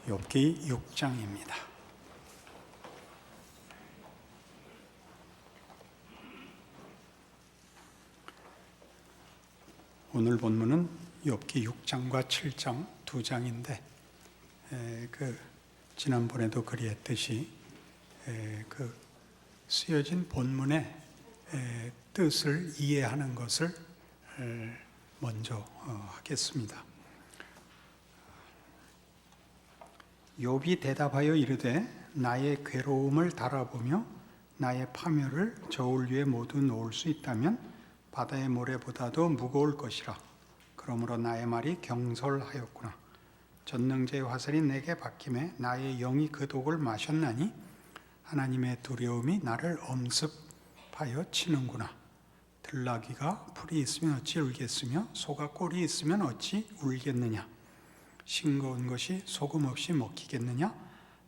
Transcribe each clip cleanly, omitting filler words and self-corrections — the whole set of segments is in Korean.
욥기 6장입니다. 오늘 본문은 욥기 6장과 7장 두 장인데 지난번에도 그리했듯이 쓰여진 본문의 뜻을 이해하는 것을 먼저 하겠습니다. 욥이 대답하여 이르되 나의 괴로움을 달아보며 나의 파멸을 저울 위에 모두 놓을 수 있다면 바다의 모래보다도 무거울 것이라. 그러므로 나의 말이 경솔하였구나. 전능자의 화살이 내게 박힘에 나의 영이 그 독을 마셨나니 하나님의 두려움이 나를 엄습하여 치는구나. 들나귀가 풀이 있으면 어찌 울겠으며 소가 꼴이 있으면 어찌 울겠느냐. 싱거운 것이 소금 없이 먹히겠느냐?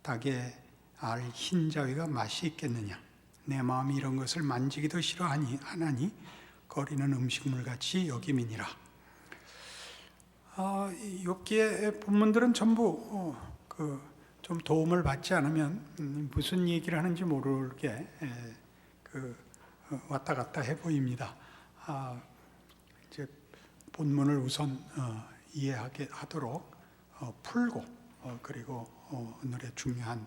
닭의 알 흰자위가 맛이 있겠느냐? 내 마음이 이런 것을 만지기도 싫어하니 거리는 음식물같이 여김이니라. 욥기의 본문들은 전부 좀 도움을 받지 않으면 무슨 얘기를 하는지 모르게 왔다 갔다 해 보입니다. 이제 본문을 우선 이해하게 하도록 풀고 그리고 오늘의 중요한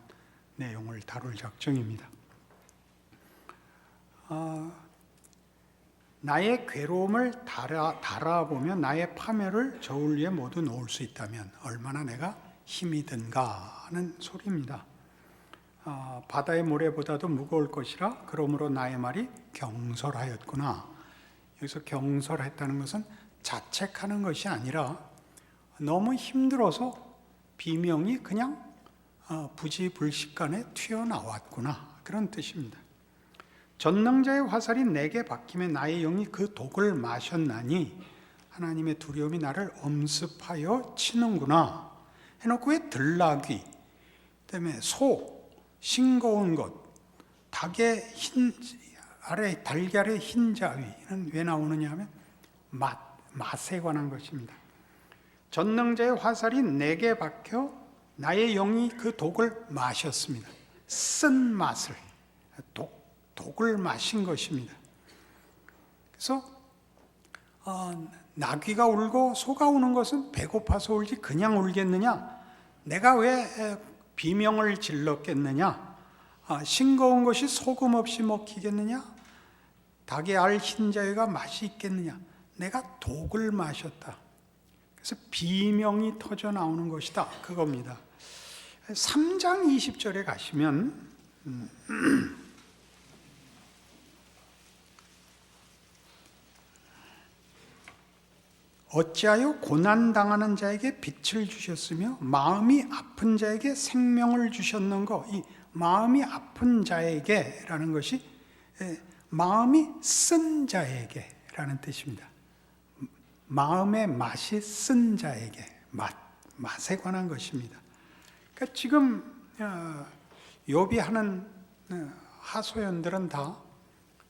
내용을 다룰 작정입니다. 나의 괴로움을 달아보면 나의 파멸을 저울 위에 모두 놓을 수 있다면 얼마나 내가 힘이 든가 하는 소리입니다. 바다의 모래보다도 무거울 것이라. 그러므로 나의 말이 경솔하였구나. 여기서 경솔했다는 것은 자책하는 것이 아니라 너무 힘들어서 비명이 그냥 부지불식간에 튀어나왔구나, 그런 뜻입니다. 전능자의 화살이 내게 박힘에 나의 영이 그 독을 마셨나니 하나님의 두려움이 나를 엄습하여 치는구나 해놓고, 왜 들나귀, 그다음에 소, 싱거운 것, 닭의 달걀의 흰자위는 왜 나오느냐 하면 맛에 관한 것입니다. 전능자의 화살이 내게 박혀 나의 영이 그 독을 마셨습니다. 쓴 맛을, 독을 마신 것입니다. 그래서 나귀가 울고 소가 우는 것은 배고파서 울지 그냥 울겠느냐? 내가 왜 비명을 질렀겠느냐? 싱거운 것이 소금 없이 먹히겠느냐? 닭의 알 흰자위가 맛이 있겠느냐? 내가 독을 마셨다. 그래서 비명이 터져 나오는 것이다, 그겁니다. 3장 20절에 가시면 어찌하여 고난당하는 자에게 빛을 주셨으며 마음이 아픈 자에게 생명을 주셨는고. 이 마음이 아픈 자에게 라는 것이 마음이 쓴 자에게 라는 뜻입니다. 마음의 맛이 쓴 자에게, 맛에 관한 것입니다. 그러니까 지금 욥이 하는 하소연들은 다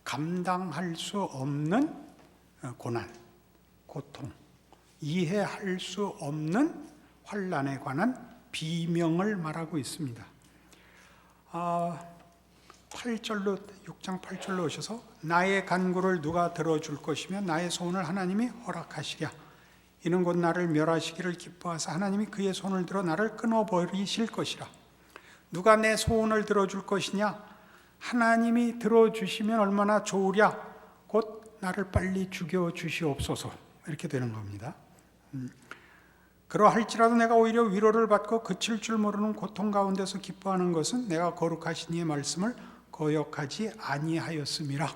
감당할 수 없는 고난, 고통, 이해할 수 없는 환난에 관한 비명을 말하고 있습니다. 6장 8절로 오셔서 나의 간구를 누가 들어줄 것이며 나의 소원을 하나님이 허락하시랴. 이는 곧 나를 멸하시기를 기뻐하사 하나님이 그의 손을 들어 나를 끊어버리실 것이라. 누가 내 소원을 들어줄 것이냐? 하나님이 들어주시면 얼마나 좋으랴. 곧 나를 빨리 죽여주시옵소서. 이렇게 되는 겁니다. 그러할지라도 내가 오히려 위로를 받고 그칠 줄 모르는 고통 가운데서 기뻐하는 것은 내가 거룩하신 이의 말씀을 거역하지 아니하였음이라.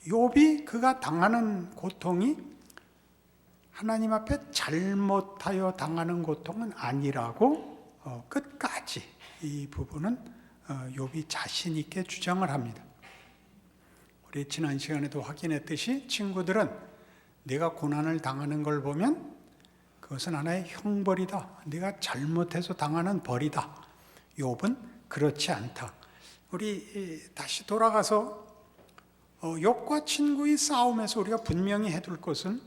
욥이 그가 당하는 고통이 하나님 앞에 잘못하여 당하는 고통은 아니라고 끝까지 이 부분은 욥이 자신 있게 주장을 합니다. 우리 지난 시간에도 확인했듯이 친구들은 네가 고난을 당하는 걸 보면 그것은 하나의 형벌이다, 네가 잘못해서 당하는 벌이다. 욥은 그렇지 않다. 우리 다시 돌아가서 욥과 친구의 싸움에서 우리가 분명히 해둘 것은,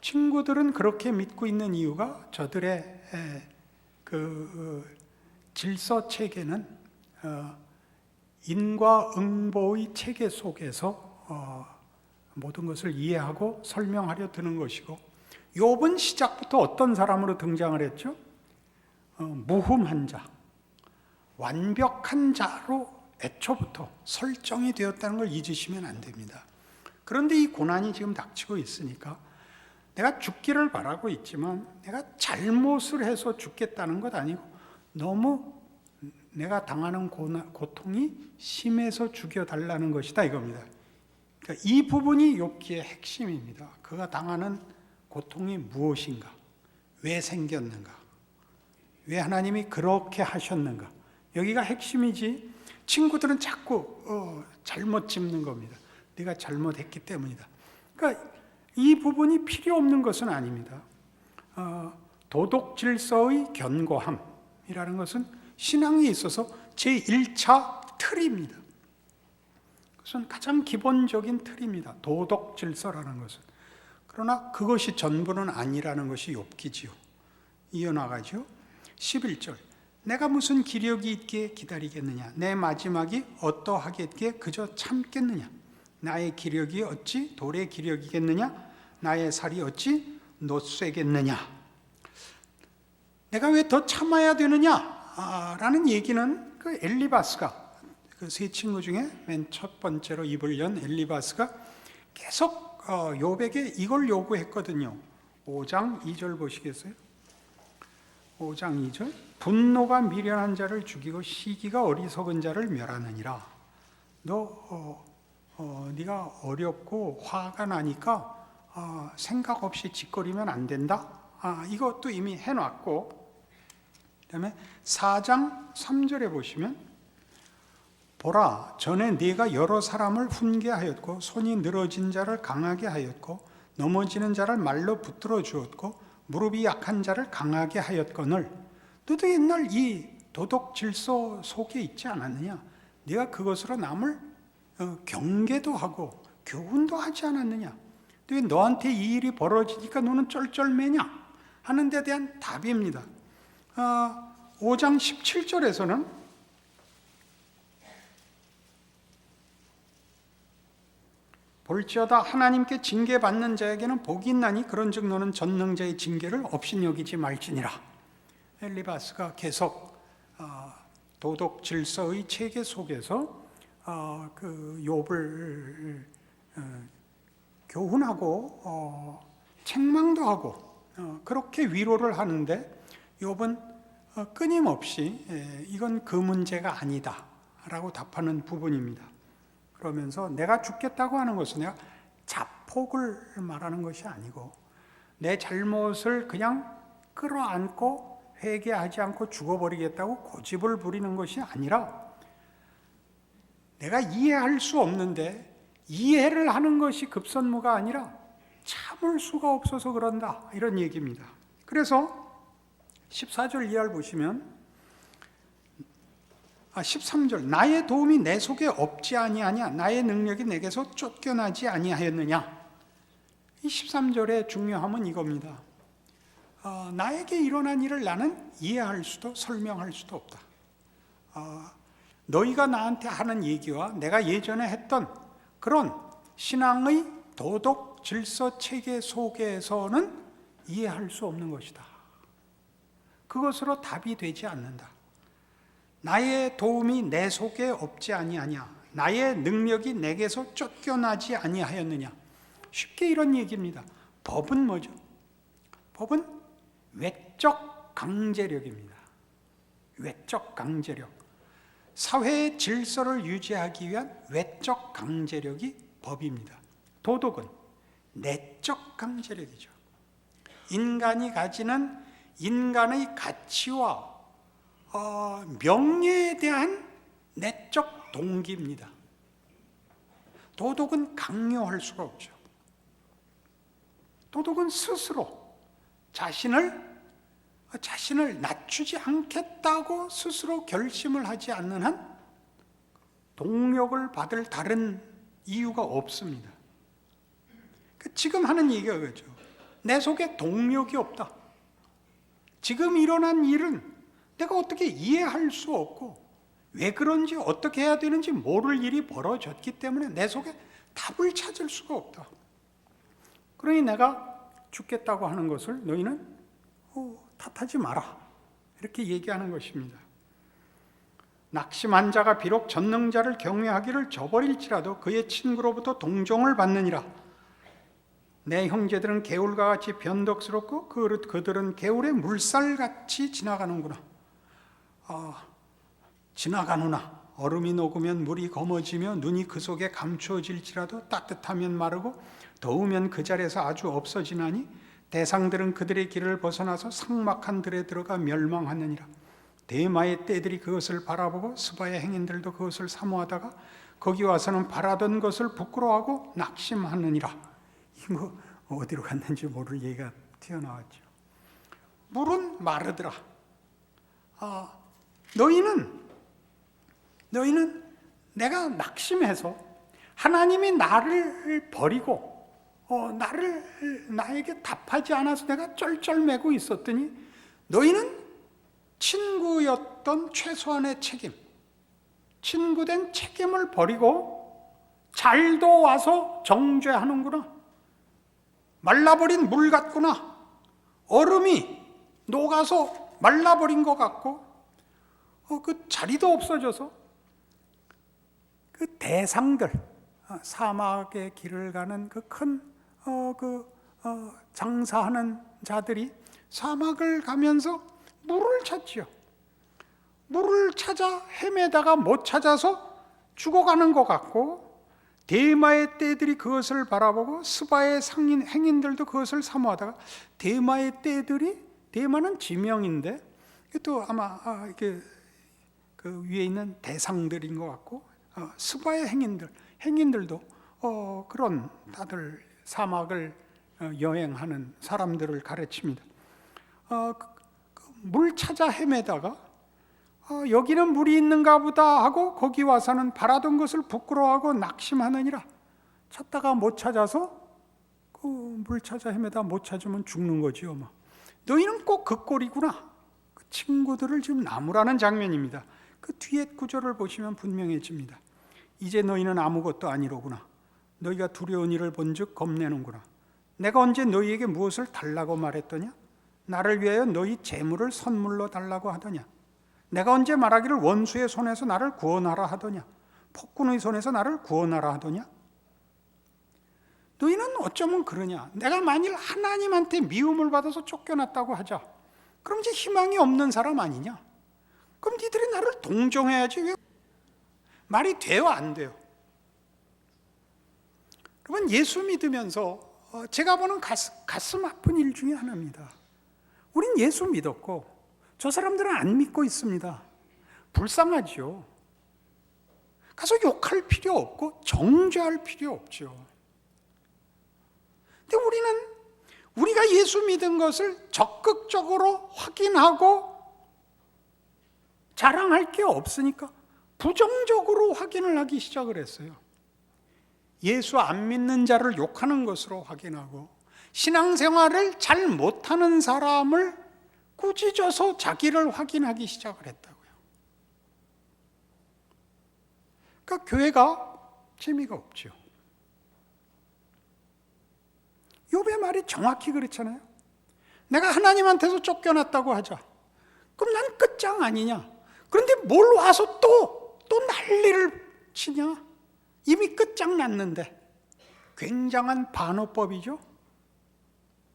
친구들은 그렇게 믿고 있는 이유가 저들의 질서 체계는 인과응보의 체계 속에서 모든 것을 이해하고 설명하려 드는 것이고, 욥은 시작부터 어떤 사람으로 등장을 했죠? 무흠한 자, 완벽한 자로 애초부터 설정이 되었다는 걸 잊으시면 안 됩니다. 그런데 이 고난이 지금 닥치고 있으니까 내가 죽기를 바라고 있지만 내가 잘못을 해서 죽겠다는 것 아니고 너무 내가 당하는 고통이 심해서 죽여달라는 것이다, 이겁니다. 그러니까 이 부분이 욥기의 핵심입니다. 그가 당하는 고통이 무엇인가? 왜 생겼는가? 왜 하나님이 그렇게 하셨는가? 여기가 핵심이지, 친구들은 자꾸 잘못 짚는 겁니다. 네가 잘못했기 때문이다. 그러니까 이 부분이 필요 없는 것은 아닙니다. 도덕 질서의 견고함이라는 것은 신앙에 있어서 제1차 틀입니다. 그것은 가장 기본적인 틀입니다. 도덕 질서라는 것은. 그러나 그것이 전부는 아니라는 것이 욥기지요. 이어나가죠. 11절. 내가 무슨 기력이 있기에 기다리겠느냐? 내 마지막이 어떠하겠기에 그저 참겠느냐? 나의 기력이 어찌 돌의 기력이겠느냐? 나의 살이 어찌 노쇠겠느냐? 내가 왜 더 참아야 되느냐? 라는 얘기는 그 엘리바스가, 그 세 친구 중에 맨 첫 번째로 입을 연 엘리바스가 계속 욥에게 이걸 요구했거든요. 5장 2절 보시겠어요? 5장 2절. 분노가 미련한 자를 죽이고 시기가 어리석은 자를 멸하느니라. 네가 어렵고 화가 나니까 생각 없이 짓거리면 안 된다. 이것도 이미 해놨고, 그 다음에 4장 3절에 보시면, 보라, 전에 네가 여러 사람을 훈계하였고 손이 늘어진 자를 강하게 하였고 넘어지는 자를 말로 붙들어 주었고 무릎이 약한 자를 강하게 하였거늘 너도 옛날 이 도덕 질서 속에 있지 않았느냐? 네가 그것으로 남을 경계도 하고 교훈도 하지 않았느냐? 왜 너한테 이 일이 벌어지니까 너는 쩔쩔매냐? 하는 데 대한 답입니다. 5장 17절에서는 볼지어다 하나님께 징계받는 자에게는 복이 있나니 그런즉 너는 전능자의 징계를 업신여기지 말지니라. 엘리바스가 계속 도덕 질서의 체계 속에서 그 욥을 교훈하고 책망도 하고 그렇게 위로를 하는데, 욥은 끊임없이 이건 그 문제가 아니다 라고 답하는 부분입니다. 그러면서 내가 죽겠다고 하는 것은 내가 자폭을 말하는 것이 아니고 내 잘못을 그냥 끌어안고 회개하지 않고 죽어버리겠다고 고집을 부리는 것이 아니라, 내가 이해할 수 없는데 이해를 하는 것이 급선무가 아니라 참을 수가 없어서 그런다, 이런 얘기입니다. 그래서 14절 이하를 보시면 13절. 나의 도움이 내 속에 없지 아니하냐? 나의 능력이 내게서 쫓겨나지 아니하였느냐? 이 13절의 중요함은 이겁니다. 나에게 일어난 일을 나는 이해할 수도 설명할 수도 없다. 너희가 나한테 하는 얘기와 내가 예전에 했던 그런 신앙의 도덕 질서 체계 속에서는 이해할 수 없는 것이다. 그것으로 답이 되지 않는다. 나의 도움이 내 속에 없지 아니하냐? 나의 능력이 내게서 쫓겨나지 아니하였느냐? 쉽게 이런 얘기입니다. 법은 뭐죠? 법은 외적 강제력입니다. 외적 강제력. 사회의 질서를 유지하기 위한 외적 강제력이 법입니다. 도덕은 내적 강제력이죠. 인간이 가지는 인간의 가치와 명예에 대한 내적 동기입니다. 도덕은 강요할 수가 없죠. 도덕은 스스로 자신을 낮추지 않겠다고 스스로 결심을 하지 않는 한 동력을 받을 다른 이유가 없습니다. 지금 하는 얘기가 그렇죠. 내 속에 동력이 없다. 지금 일어난 일은 내가 어떻게 이해할 수 없고 왜 그런지 어떻게 해야 되는지 모를 일이 벌어졌기 때문에 내 속에 답을 찾을 수가 없다. 그러니 내가 죽겠다고 하는 것을 너희는 탓하지 마라, 이렇게 얘기하는 것입니다. 낙심한 자가 비록 전능자를 경외하기를 저버릴지라도 그의 친구로부터 동정을 받느니라. 내 형제들은 개울과 같이 변덕스럽고 그들은 개울의 물살같이 지나가는구나. 지나가누나 얼음이 녹으면 물이 검어지며 눈이 그 속에 감추어질지라도 따뜻하면 마르고 더우면 그 자리에서 아주 없어지나니 대상들은 그들의 길을 벗어나서 삭막한 들에 들어가 멸망하느니라. 대마의 떼들이 그것을 바라보고 스바의 행인들도 그것을 사모하다가 거기 와서는 바라던 것을 부끄러워하고 낙심하느니라. 이거 어디로 갔는지 모를 얘기가 튀어나왔죠. 물은 마르더라. 너희는 내가 낙심해서 하나님이 나를 버리고 나에게 답하지 않아서 내가 쩔쩔매고 있었더니 너희는 친구였던 최소한의 책임, 친구된 책임을 버리고 잘도 와서 정죄하는구나. 말라버린 물 같구나. 얼음이 녹아서 말라버린 것 같고 그 자리도 없어져서 그 대상들, 사막의 길을 가는 그 큰 장사하는 자들이 사막을 가면서 물을 찾지요. 물을 찾아 헤매다가 못 찾아서 죽어가는 것 같고, 대마의 떼들이 그것을 바라보고 스바의 행인들도 그것을 사모하다가 대마의 떼들이, 대마는 지명인데 또 아마 이게 그 위에 있는 대상들인 것 같고, 스바의 행인들도 그런 다들 사막을 여행하는 사람들을 가르칩니다. 물 찾아 헤매다가 여기는 물이 있는가 보다 하고 거기 와서는 바라던 것을 부끄러워하고 낙심하느니라. 찾다가 못 찾아서 그 물 찾아 헤매다 못 찾으면 죽는 거지요. 너희는 꼭 그 꼴이구나. 그 친구들을 지금 나무라는 장면입니다. 그 뒤에 구절을 보시면 분명해집니다. 이제 너희는 아무것도 아니로구나. 너희가 두려운 일을 본즉 겁내는구나. 내가 언제 너희에게 무엇을 달라고 말했더냐? 나를 위하여 너희 재물을 선물로 달라고 하더냐? 내가 언제 말하기를 원수의 손에서 나를 구원하라 하더냐? 폭군의 손에서 나를 구원하라 하더냐? 너희는 어쩌면 그러냐? 내가 만일 하나님한테 미움을 받아서 쫓겨났다고 하자. 그럼 이제 희망이 없는 사람 아니냐? 그럼 니들이 나를 동정해야지. 왜? 말이 돼요, 안 돼요? 여러분, 예수 믿으면서 제가 보는 가슴 아픈 일 중에 하나입니다. 우린 예수 믿었고 저 사람들은 안 믿고 있습니다. 불쌍하죠. 가서 욕할 필요 없고 정죄할 필요 없죠. 근데 우리가 예수 믿은 것을 적극적으로 확인하고 자랑할 게 없으니까 부정적으로 확인을 하기 시작을 했어요. 예수 안 믿는 자를 욕하는 것으로 확인하고 신앙생활을 잘 못하는 사람을 꾸짖어서 자기를 확인하기 시작을 했다고요. 그러니까 교회가 재미가 없죠. 욥의 말이 정확히 그렇잖아요. 내가 하나님한테서 쫓겨났다고 하자. 그럼 난 끝장 아니냐? 그런데 뭘 와서 또 난리를 치냐? 이미 끝장났는데. 굉장한 반어법이죠.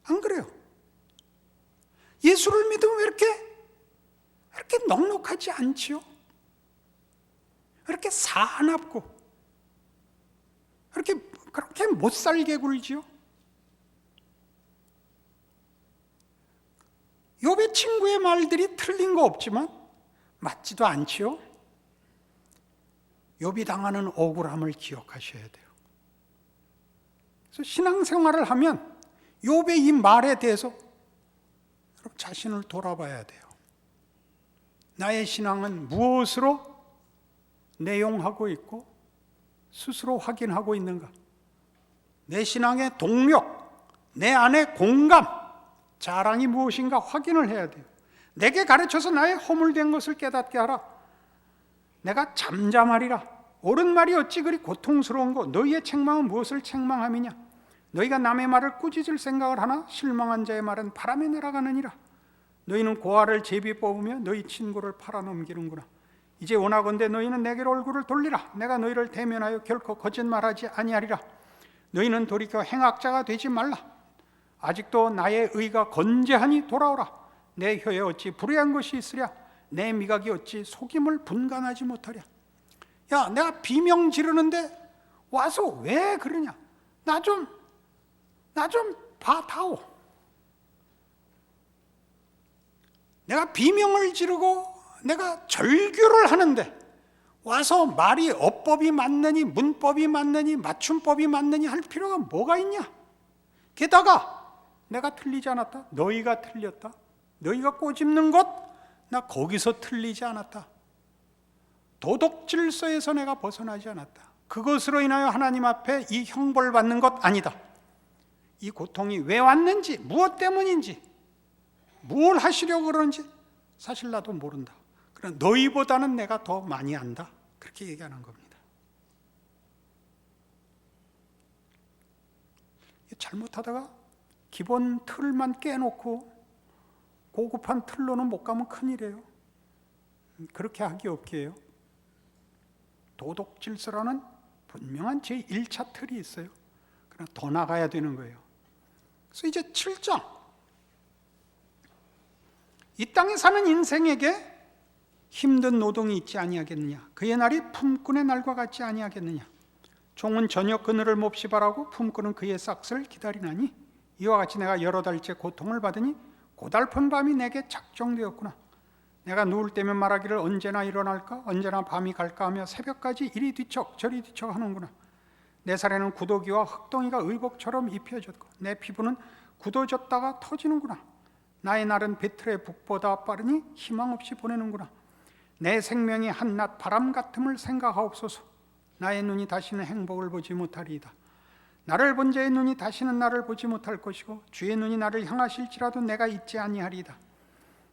안 그래요? 예수를 믿으면 왜 이렇게 넉넉하지 않지요? 이렇게 사납고 그렇게 못 살게 굴지요? 욥의 친구의 말들이 틀린 거 없지만 맞지도 않지요? 욥이 당하는 억울함을 기억하셔야 돼요. 그래서 신앙생활을 하면 욥의 이 말에 대해서 여러분 자신을 돌아봐야 돼요. 나의 신앙은 무엇으로 내용하고 있고 스스로 확인하고 있는가? 내 신앙의 동력, 내 안의 공감, 자랑이 무엇인가 확인을 해야 돼요. 내게 가르쳐서 나의 허물된 것을 깨닫게 하라. 내가 잠잠하리라. 옳은 말이 어찌 그리 고통스러운고 너희의 책망은 무엇을 책망함이냐. 너희가 남의 말을 꾸짖을 생각을 하나 실망한 자의 말은 바람에 날아가느니라. 너희는 고아를 제비 뽑으며 너희 친구를 팔아넘기는구나. 이제 원하건대 너희는 내게로 얼굴을 돌리라. 내가 너희를 대면하여 결코 거짓말하지 아니하리라. 너희는 돌이켜 행악자가 되지 말라. 아직도 나의 의가 건재하니 돌아오라. 내 혀에 어찌 불의한 것이 있으랴. 내 미각이 어찌 속임을 분간하지 못하랴. 야, 내가 비명 지르는데 와서 왜 그러냐. 나 좀 봐다오. 내가 비명을 지르고 내가 절규를 하는데 와서 말이 어법이 맞느니 문법이 맞느니 맞춤법이 맞느니 할 필요가 뭐가 있냐. 게다가 내가 틀리지 않았다. 너희가 틀렸다. 너희가 꼬집는 것 나 거기서 틀리지 않았다. 도덕 질서에서 내가 벗어나지 않았다. 그것으로 인하여 하나님 앞에 이 형벌 받는 것 아니다. 이 고통이 왜 왔는지, 무엇 때문인지, 뭘 하시려고 그러는지 사실 나도 모른다. 그러나 너희보다는 내가 더 많이 안다. 그렇게 얘기하는 겁니다. 잘못하다가 기본 틀만 깨놓고 고급한 틀로는 못 가면 큰일이에요. 그렇게 하기 없게 해요. 도덕 질서라는 분명한 제1차 틀이 있어요. 그러나 더 나가야 되는 거예요. 그래서 이제 7장, 이 땅에 사는 인생에게 힘든 노동이 있지 아니하겠느냐. 그의 날이 품꾼의 날과 같지 아니하겠느냐. 종은 저녁 그늘을 몹시 바라고 품꾼은 그의 싹을 기다리나니 이와 같이 내가 여러 달째 고통을 받으니 고달픈 밤이 내게 작정되었구나. 내가 누울 때면 말하기를 언제나 일어날까, 언제나 밤이 갈까 하며 새벽까지 이리 뒤척 저리 뒤척 하는구나. 내 살에는 구더기와 흙덩이가 의복처럼 입혀졌고 내 피부는 굳어졌다가 터지는구나. 나의 날은 배틀의 북보다 빠르니 희망 없이 보내는구나. 내 생명이 한낮 바람 같음을 생각하옵소서. 나의 눈이 다시는 행복을 보지 못하리이다. 나를 본 자의 눈이 다시는 나를 보지 못할 것이고 주의 눈이 나를 향하실지라도 내가 잊지 아니하리이다.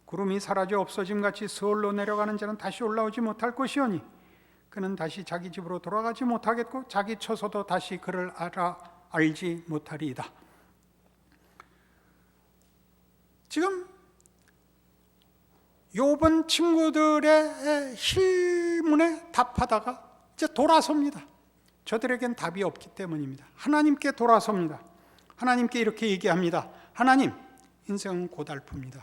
구름이 사라져 없어짐같이 서울로 내려가는 자는 다시 올라오지 못할 것이오니 그는 다시 자기 집으로 돌아가지 못하겠고 자기 처소도 다시 그를 알지 못하리이다. 지금 욥은 친구들의 실문에 답하다가 이제 돌아섭니다. 저들에겐 답이 없기 때문입니다. 하나님께 돌아섭니다. 하나님께 이렇게 얘기합니다. 하나님, 인생은 고달픕니다.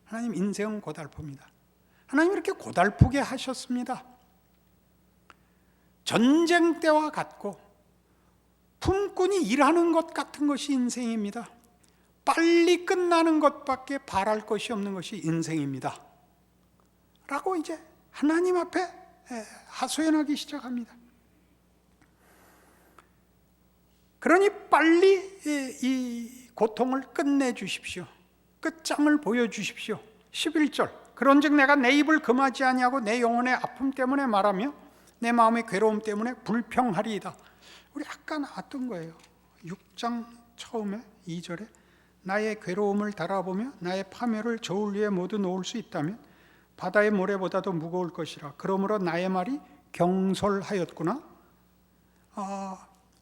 하나님, 인생은 고달픕니다. 하나님 이렇게 고달프게 하셨습니다. 전쟁 때와 같고 품꾼이 일하는 것 같은 것이 인생입니다. 빨리 끝나는 것밖에 바랄 것이 없는 것이 인생입니다. 라고 이제 하나님 앞에 하소연하기 시작합니다. 그러니 빨리 이 고통을 끝내주십시오. 끝장을 보여주십시오. 11절, 그런즉 내가 내 입을 금하지 아니하고 내 영혼의 아픔 때문에 말하며 내 마음의 괴로움 때문에 불평하리이다. 우리 아까 나왔던 거예요. 6장 처음에 2절에 나의 괴로움을 달아보며 나의 파멸을 저울 위에 모두 놓을 수 있다면 바다의 모래보다도 무거울 것이라. 그러므로 나의 말이 경솔하였구나.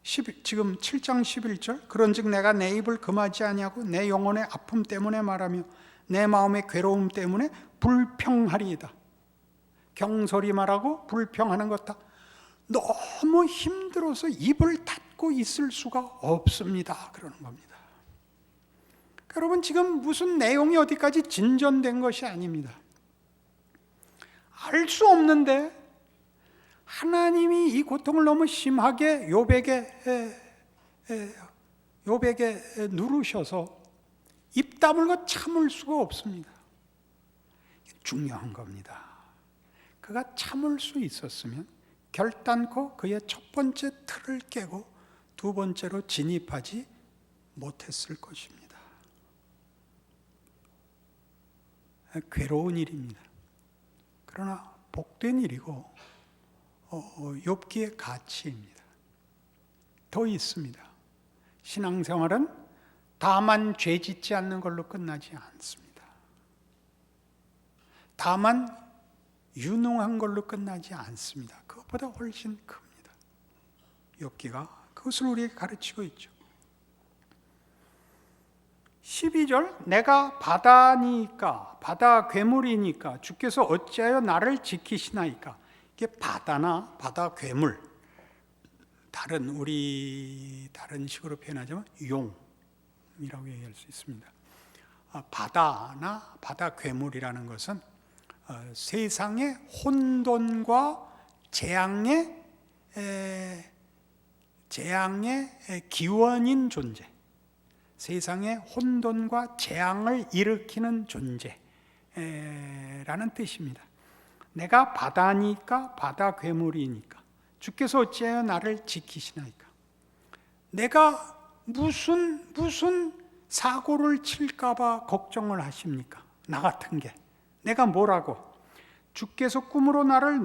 지금 7장 11절, 그런즉 내가 내 입을 금하지 아니하고 내 영혼의 아픔 때문에 말하며 내 마음의 괴로움 때문에 불평하리이다. 경솔히 말하고 불평하는 것 다 너무 힘들어서 입을 닫고 있을 수가 없습니다. 그러는 겁니다. 여러분, 지금 무슨 내용이 어디까지 진전된 것이 아닙니다. 알 수 없는데 하나님이 이 고통을 너무 심하게 욥에게 누르셔서 입 다물고 참을 수가 없습니다. 중요한 겁니다. 그가 참을 수 있었으면 결단코 그의 첫 번째 틀을 깨고 두 번째로 진입하지 못했을 것입니다. 괴로운 일입니다. 그러나 복된 일이고 욥기의 가치입니다. 더 있습니다. 신앙생활은 다만 죄 짓지 않는 걸로 끝나지 않습니다. 다만 유능한 걸로 끝나지 않습니다. 그것보다 훨씬 큽니다. 욥기가 그것을 우리에게 가르치고 있죠. 12절, 내가 바다니까, 바다 괴물이니까 주께서 어찌하여 나를 지키시나이까. 이게 바다나 바다 괴물, 다른 식으로 표현하자면 용이라고 얘기할 수 있습니다. 바다나 바다 괴물이라는 것은 세상의 혼돈과 재앙의 기원인 존재, 세상의 혼돈과 재앙을 일으키는 존재라는 뜻입니다. 내가 바다니까, 바다 괴물이니까 주께서 어찌하여 나를 지키시나이까. 내가 무슨 사고를 칠까 봐 걱정을 하십니까? 나 같은 게. 내가 뭐라고? 주께서 꿈으로 나를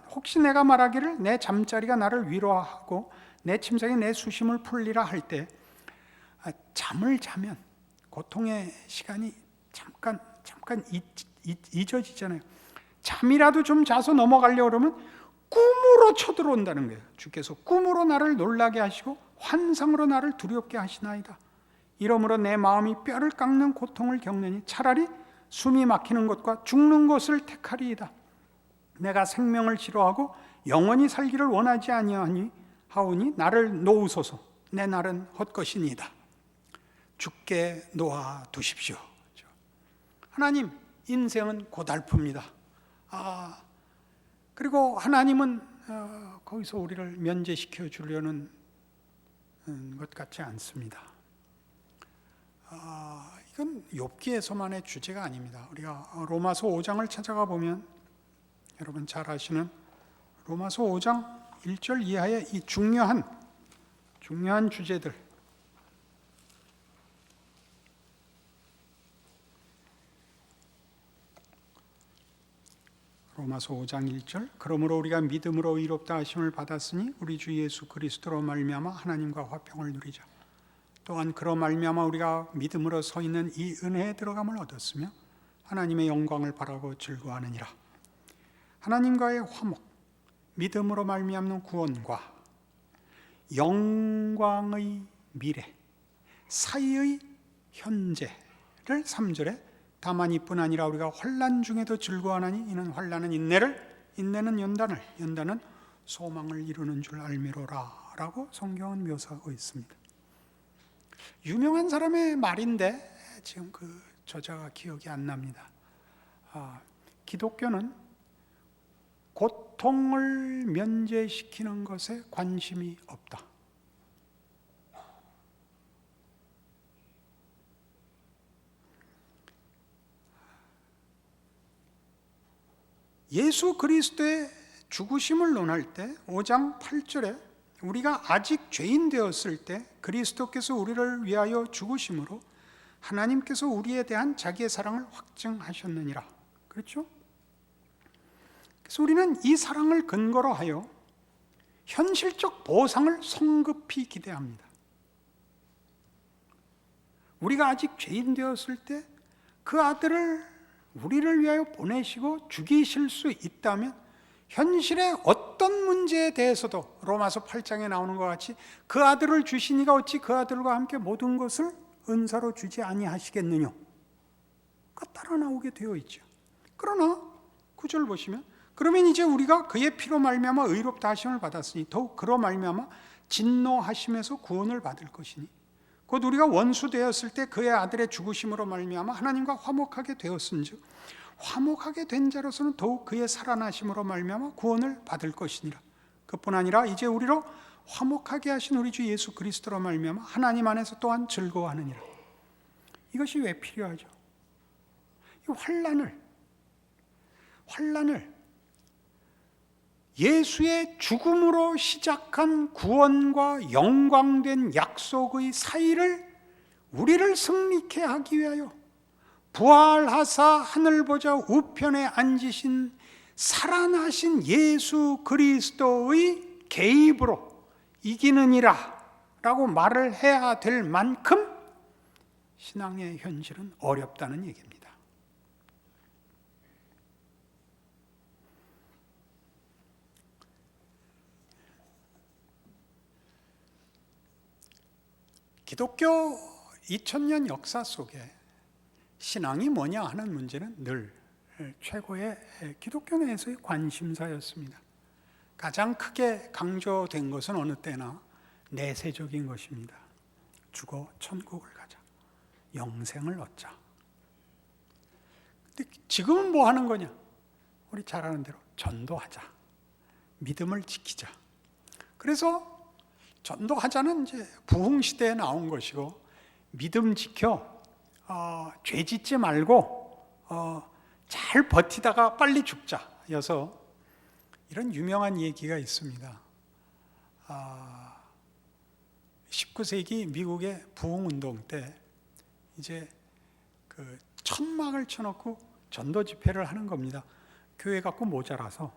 혹시 내가 말하기를 내 잠자리가 나를 위로하고 내 침상에 내 수심을 풀리라 할 때, 잠을 자면 고통의 시간이 잠깐 잊어지잖아요. 잠이라도 좀 자서 넘어가려고 그러면 꿈으로 쳐들어온다는 거예요. 주께서 꿈으로 나를 놀라게 하시고 환상으로 나를 두렵게 하시나이다. 이러므로 내 마음이 뼈를 깎는 고통을 겪느니 차라리 숨이 막히는 것과 죽는 것을 택하리이다. 내가 생명을 싫어하고 영원히 살기를 원하지 아니하오니 나를 놓으소서. 내 날은 헛것이니이다. 죽게 놓아 두십시오. 하나님, 인생은 고달픕니다. 그리고 하나님은 거기서 우리를 면제시켜 주려는 것 같지 않습니다. 이건 욥기에서만의 주제가 아닙니다. 우리가 로마서 5장을 찾아가 보면 여러분 잘 아시는 로마서 5장 1절 이하의 이 중요한 주제들, 로마서 5장 1절, 그러므로 우리가 믿음으로 의롭다 하심을 받았으니 우리 주 예수 그리스도로 말미암아 하나님과 화평을 누리자. 또한 그로 말미암아 우리가 믿음으로 서 있는 이 은혜에 들어감을 얻었으며 하나님의 영광을 바라고 즐거워하느니라. 하나님과의 화목, 믿음으로 말미암는 구원과 영광의 미래 사이의 현재를 3절에 다만 이뿐 아니라 우리가 환난 중에도 즐거워하나니 이는 환난은 인내는 연단은 소망을 이루는 줄 알미로라 라고 성경은 묘사하고 있습니다. 유명한 사람의 말인데 지금 그 저자가 기억이 안 납니다. 기독교는 고통을 면제시키는 것에 관심이 없다. 예수 그리스도의 죽으심을 논할 때 5장 8절에 우리가 아직 죄인 되었을 때 그리스도께서 우리를 위하여 죽으심으로 하나님께서 우리에 대한 자기의 사랑을 확증하셨느니라. 그렇죠? 그래서 우리는 이 사랑을 근거로 하여 현실적 보상을 성급히 기대합니다. 우리가 아직 죄인 되었을 때 그 아들을 우리를 위하여 보내시고 죽이실 수 있다면 현실의 어떤 문제에 대해서도 로마서 8장에 나오는 것 같이 그 아들을 주시니가 어찌 그 아들과 함께 모든 것을 은사로 주지 아니하시겠느냐, 따라 나오게 되어 있죠. 그러나 9절 보시면 그러면 이제 우리가 그의 피로 말미암아 의롭다 하심을 받았으니 더욱 그로 말미암아 진노하심에서 구원을 받을 것이니 곧 우리가 원수 되었을 때 그의 아들의 죽으심으로 말미암아 하나님과 화목하게 되었은즉 화목하게 된 자로서는 더욱 그의 살아나심으로 말미암아 구원을 받을 것이니라. 그뿐 아니라 이제 우리로 화목하게 하신 우리 주 예수 그리스도로 말미암아 하나님 안에서 또한 즐거워하느니라. 이것이 왜 필요하죠? 이 환난을 예수의 죽음으로 시작한 구원과 영광된 약속의 사이를 우리를 승리케 하기 위하여 부활하사 하늘 보좌 우편에 앉으신 살아나신 예수 그리스도의 개입으로 이기느니라 라고 말을 해야 될 만큼 신앙의 현실은 어렵다는 얘기입니다. 기독교 2000년 역사 속에 신앙이 뭐냐 하는 문제는 늘 최고의 기독교 내에서의 관심사였습니다. 가장 크게 강조된 것은 어느 때나 내세적인 것입니다. 죽어 천국을 가자, 영생을 얻자. 근데 지금은 뭐 하는 거냐? 우리 잘 아는 대로 전도하자, 믿음을 지키자. 그래서 전도하자는 이제 부흥 시대에 나온 것이고, 믿음 지켜 죄 짓지 말고 잘 버티다가 빨리 죽자여서 이런 유명한 얘기가 있습니다. 19세기 미국의 부흥운동 때 이제 그 천막을 쳐놓고 전도 집회를 하는 겁니다. 교회 갖고 모자라서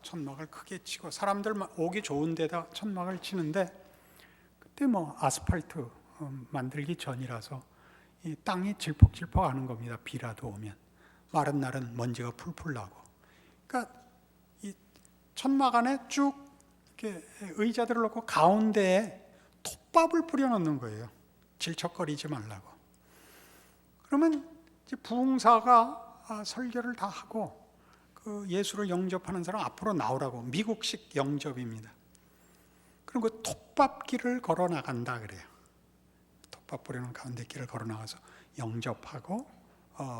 천막을 크게 치고 사람들 오기 좋은 데다 천막을 치는데, 그때 뭐 아스팔트 만들기 전이라서 이 땅이 질퍽질퍽하는 겁니다. 비라도 오면 마른 날은 먼지가 풀풀 나고. 그러니까 이 천막 안에 쭉 이렇게 의자들을 놓고 가운데에 톱밥을 뿌려놓는 거예요. 질척거리지 말라고. 그러면 이제 부흥사가 설교를 다 하고 그 예수를 영접하는 사람 앞으로 나오라고, 미국식 영접입니다. 그리고 그 톱밥길을 걸어 나간다 그래요. 톱밥 뿌리는 가운데 길을 걸어 나가서 영접하고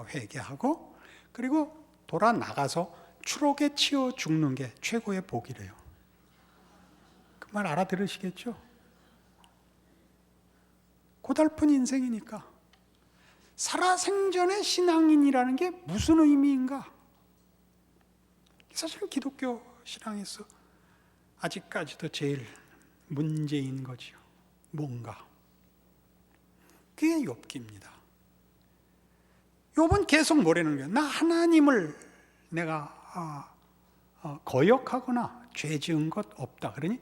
회개하고, 그리고 돌아 나가서 추록에 치여 죽는 게 최고의 복이래요. 그 말 알아들으시겠죠? 고달픈 인생이니까 살아생전의 신앙인이라는 게 무슨 의미인가? 사실 기독교 신앙에서 아직까지도 제일 문제인 거지요. 뭔가. 그게 욥기입니다. 욥은 계속 뭐라는 거예요? 나 하나님을 내가 거역하거나 죄 지은 것 없다. 그러니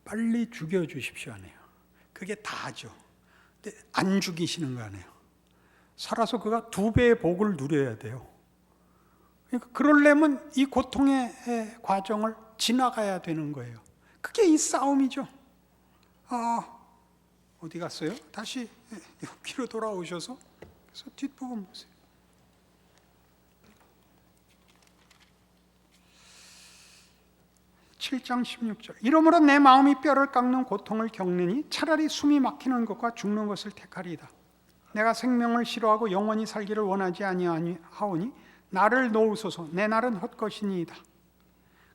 빨리 죽여주십시오 하네요. 그게 다죠. 근데 안 죽이시는 거 아니에요. 살아서 그가 2배의 복을 누려야 돼요. 그러니까 그러려면 이 고통의 과정을 지나가야 되는 거예요. 그게 이 싸움이죠. 어디 갔어요? 다시 욥기로 돌아오셔서 그래서 뒷부분 보세요. 7장 16절. 이러므로 내 마음이 뼈를 깎는 고통을 겪느니 차라리 숨이 막히는 것과 죽는 것을 택하리이다. 내가 생명을 싫어하고 영원히 살기를 원하지 아니하오니 나를 놓으소서. 내 날은 헛것이니이다.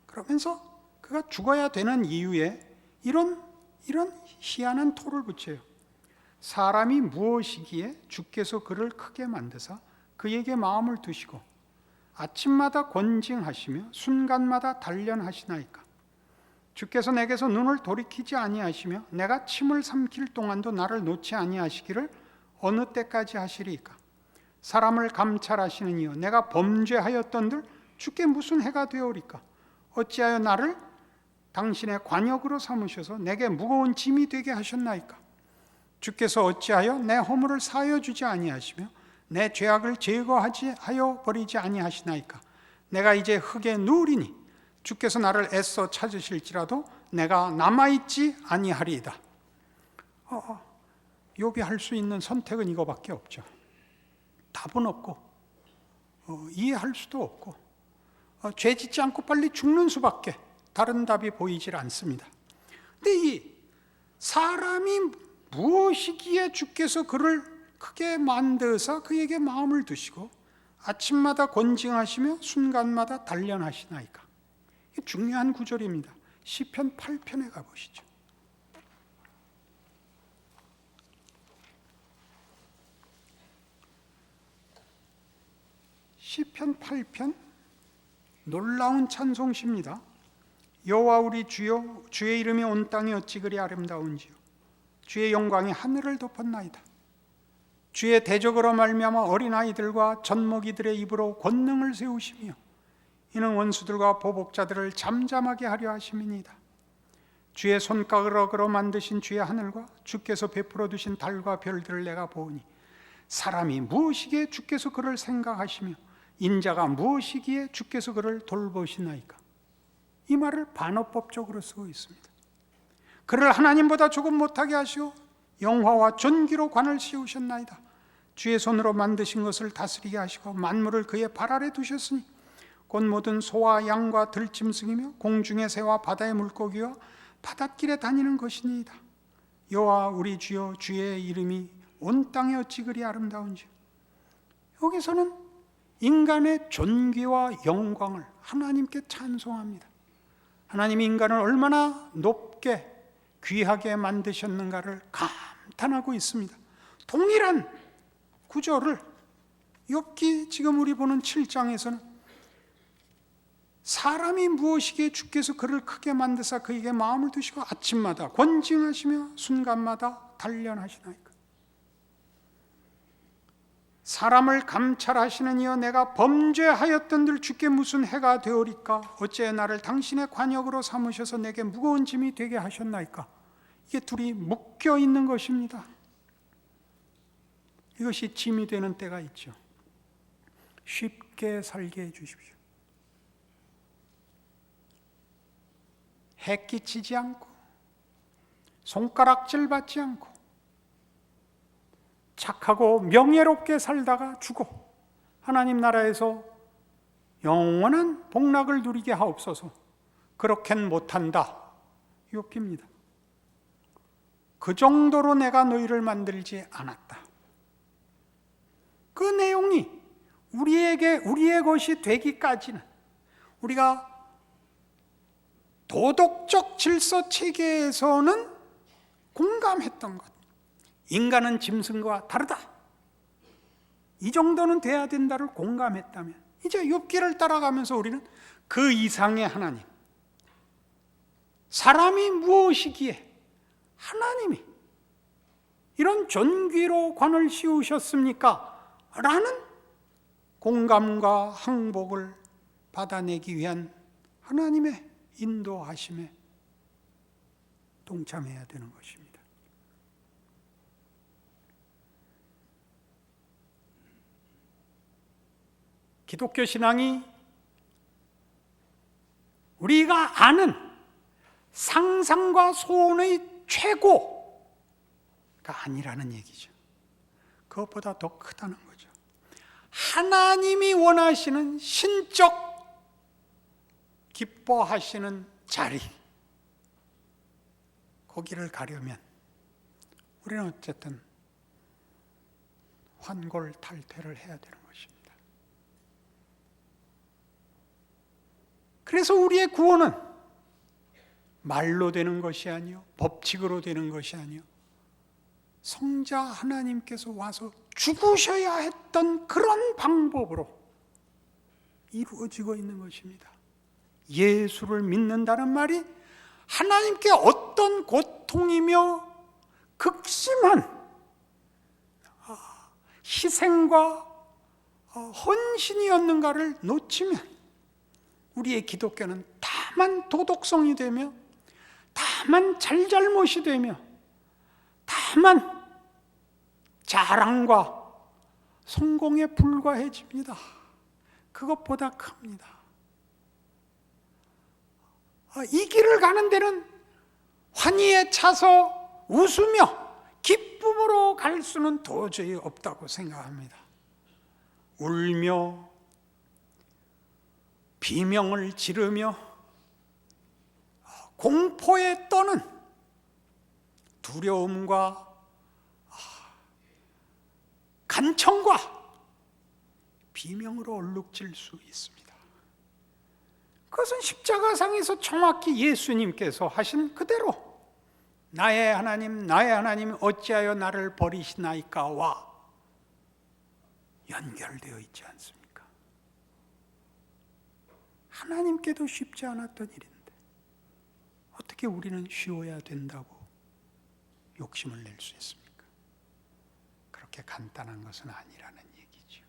그러면서 그가 죽어야 되는 이유에 이런 희한한 토를 붙여요. 사람이 무엇이기에 주께서 그를 크게 만드사 그에게 마음을 두시고 아침마다 권징하시며 순간마다 단련하시나이까. 주께서 내게서 눈을 돌이키지 아니하시며 내가 침을 삼킬 동안도 나를 놓지 아니하시기를 어느 때까지 하시리이까. 사람을 감찰하시는 이여 내가 범죄하였던들 주께 무슨 해가 되오리까. 어찌하여 나를 당신의 관역으로 삼으셔서 내게 무거운 짐이 되게 하셨나이까. 주께서 어찌하여 내 허물을 사하여 주지 아니하시며 내 죄악을 제거하여 버리지 아니하시나이까. 내가 이제 흙에 누우리니 주께서 나를 애써 찾으실지라도 내가 남아있지 아니하리이다. 욥이 할 수 있는 선택은 이거밖에 없죠. 답은 없고 이해할 수도 없고 죄 짓지 않고 빨리 죽는 수밖에 다른 답이 보이질 않습니다. 근데 이 사람이 무엇이기에 주께서 그를 크게 만드사 그에게 마음을 두시고 아침마다 권징하시며 순간마다 단련하시나이까. 이게 중요한 구절입니다. 시편 8편에 가보시죠. 시편 8편 놀라운 찬송시입니다. 여호와 우리 주여, 주의 이름이 온 땅에 어찌 그리 아름다운지요. 주의 영광이 하늘을 덮었나이다. 주의 대적으로 말미암아 어린아이들과 젖먹이들의 입으로 권능을 세우시며 이는 원수들과 보복자들을 잠잠하게 하려 하심이니이다. 주의 손가락으로 만드신 주의 하늘과 주께서 베풀어 두신 달과 별들을 내가 보오니 사람이 무엇이기에 주께서 그를 생각하시며 인자가 무엇이기에 주께서 그를 돌보시나이까. 이 말을 반어법적으로 쓰고 있습니다. 그를 하나님보다 조금 못하게 하시오 영화와 존귀로 관을 씌우셨나이다. 주의 손으로 만드신 것을 다스리게 하시고 만물을 그의 발 아래 두셨으니 곧 모든 소와 양과 들짐승이며 공중의 새와 바다의 물고기와 바닷길에 다니는 것이니이다. 여호와 우리 주여, 주의 이름이 온 땅에 어찌 그리 아름다운지. 여기서는 인간의 존귀와 영광을 하나님께 찬송합니다. 하나님이 인간을 얼마나 높게 귀하게 만드셨는가를 감탄하고 있습니다. 동일한 구절을 욥기 지금 우리 보는 7장에서는 사람이 무엇이기에 주께서 그를 크게 만드사 그에게 마음을 두시고 아침마다 권징하시며 순간마다 단련하시나이까. 사람을 감찰하시는 이여 내가 범죄하였던들 주께 무슨 해가 되오리까. 어찌 나를 당신의 관역으로 삼으셔서 내게 무거운 짐이 되게 하셨나이까. 이게 둘이 묶여 있는 것입니다. 이것이 짐이 되는 때가 있죠. 쉽게 살게 해주십시오. 해 끼치지 않고 손가락질 받지 않고 착하고 명예롭게 살다가 죽어 하나님 나라에서 영원한 복락을 누리게 하옵소서. 그렇게는 못한다. 욥기입니다. 그 정도로 내가 너희를 만들지 않았다. 그 내용이 우리의 것이 되기까지는 우리가 도덕적 질서 체계에서는 공감했던 것, 인간은 짐승과 다르다, 이 정도는 돼야 된다를 공감했다면 이제 욥기를 따라가면서 우리는 그 이상의 하나님, 사람이 무엇이기에 하나님이 이런 존귀로 관을 씌우셨습니까? 라는 공감과 항복을 받아내기 위한 하나님의 인도하심에 동참해야 되는 것입니다. 기독교 신앙이 우리가 아는 상상과 소원의 최고가 아니라는 얘기죠. 그것보다 더 크다는 거죠. 하나님이 원하시는 신적 기뻐하시는 자리, 거기를 가려면 우리는 어쨌든 환골탈퇴를 해야 되는 것입니다. 그래서 우리의 구원은 말로 되는 것이 아니요, 법칙으로 되는 것이 아니요, 성자 하나님께서 와서 죽으셔야 했던 그런 방법으로 이루어지고 있는 것입니다. 예수를 믿는다는 말이 하나님께 어떤 고통이며 극심한 희생과 헌신이었는가를 놓치면 우리의 기독교는 다만 도덕성이 되며 다만 잘잘못이 되며 다만 자랑과 성공에 불과해집니다. 그것보다 큽니다. 이 길을 가는 데는 환희에 차서 웃으며 기쁨으로 갈 수는 도저히 없다고 생각합니다. 울며 비명을 지르며 공포에 떠는 두려움과 간청과 비명으로 얼룩질 수 있습니다. 그것은 십자가상에서 정확히 예수님께서 하신 그대로 나의 하나님 어찌하여 나를 버리시나이까와 연결되어 있지 않습니까? 하나님께도 쉽지 않았던 일인데 어떻게 우리는 쉬워야 된다고 욕심을 낼 수 있습니까? 그렇게 간단한 것은 아니라는 얘기죠.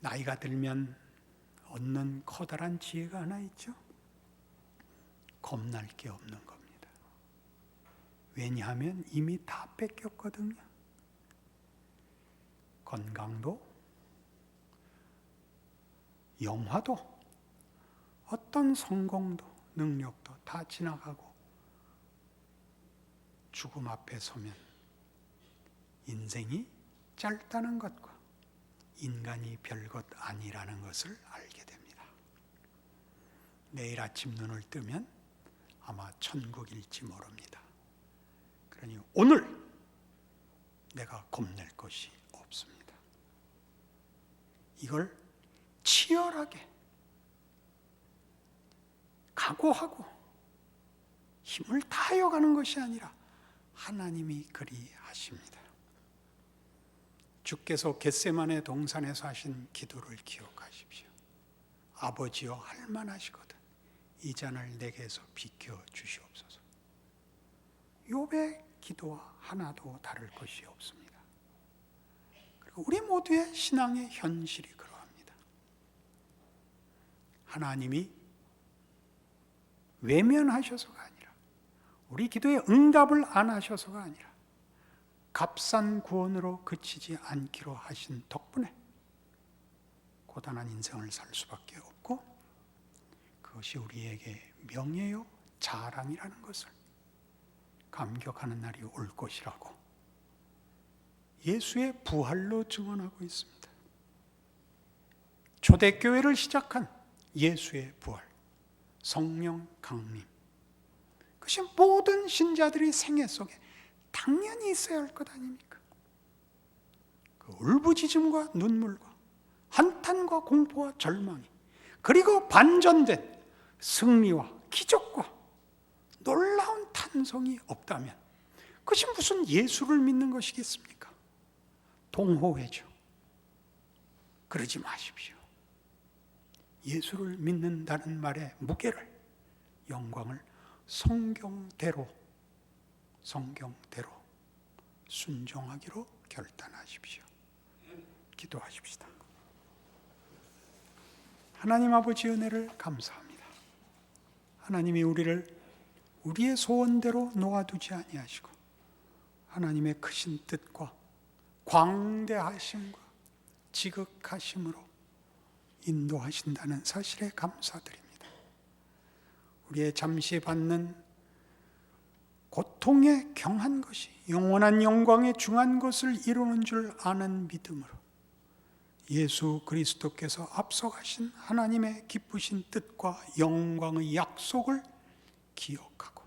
나이가 들면 얻는 커다란 지혜가 하나 있죠. 겁날 게 없는 겁니다. 왜냐하면 이미 다 뺏겼거든요. 건강도, 영화도, 어떤 성공도, 능력도 다 지나가고 죽음 앞에 서면 인생이 짧다는 것과 인간이 별것 아니라는 것을 알게 됩니다. 내일 아침 눈을 뜨면 아마 천국일지 모릅니다. 그러니 오늘 내가 겁낼 것이 없습니다. 이걸 치열하게 각오하고 힘을 다하여 가는 것이 아니라 하나님이 그리하십니다. 주께서 겟세마네 동산에서 하신 기도를 기억하십시오. 아버지여 할만하시거든 이 잔을 내게서 비켜 주시옵소서. 욥의 기도와 하나도 다를 것이 없습니다. 그리고 우리 모두의 신앙의 현실이 그러합니다. 하나님이 외면하셔서가 아니라 우리 기도에 응답을 안 하셔서가 아니라 값싼 구원으로 그치지 않기로 하신 덕분에 고단한 인생을 살 수밖에 없고 그것이 우리에게 명예요 자랑이라는 것을 감격하는 날이 올 것이라고 예수의 부활로 증언하고 있습니다. 초대교회를 시작한 예수의 부활, 성령 강림, 그것이 모든 신자들의 생애 속에 당연히 있어야 할 것 아닙니까? 그 울부짖음과 눈물과 한탄과 공포와 절망이 그리고 반전된 승리와 기적과 놀라운 탄성이 없다면 그것이 무슨 예수를 믿는 것이겠습니까? 동호회죠. 그러지 마십시오. 예수를 믿는다는 말의 무게를, 영광을 성경대로 순종하기로 결단하십시오. 기도하십시다. 하나님 아버지 은혜를 감사합니다. 하나님이 우리를 우리의 소원대로 놓아두지 아니하시고 하나님의 크신 뜻과 광대하심과 지극하심으로 인도하신다는 사실에 감사드립니다. 우리의 잠시 받는 고통에 경한 것이 영원한 영광에 중한 것을 이루는 줄 아는 믿음으로 예수 그리스도께서 앞서가신 하나님의 기쁘신 뜻과 영광의 약속을 기억하고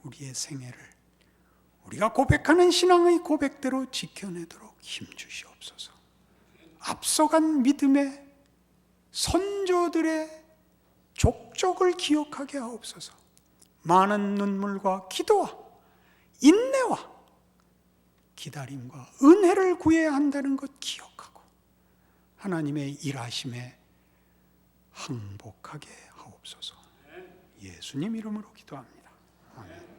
우리의 생애를 우리가 고백하는 신앙의 고백대로 지켜내도록 힘주시옵소서. 앞서간 믿음의 선조들의 족적을 기억하게 하옵소서. 많은 눈물과 기도와 인내와 기다림과 은혜를 구해야 한다는 것 기억하고 하나님의 일하심에 항복하게 하옵소서. 예수님 이름으로 기도합니다. 아멘.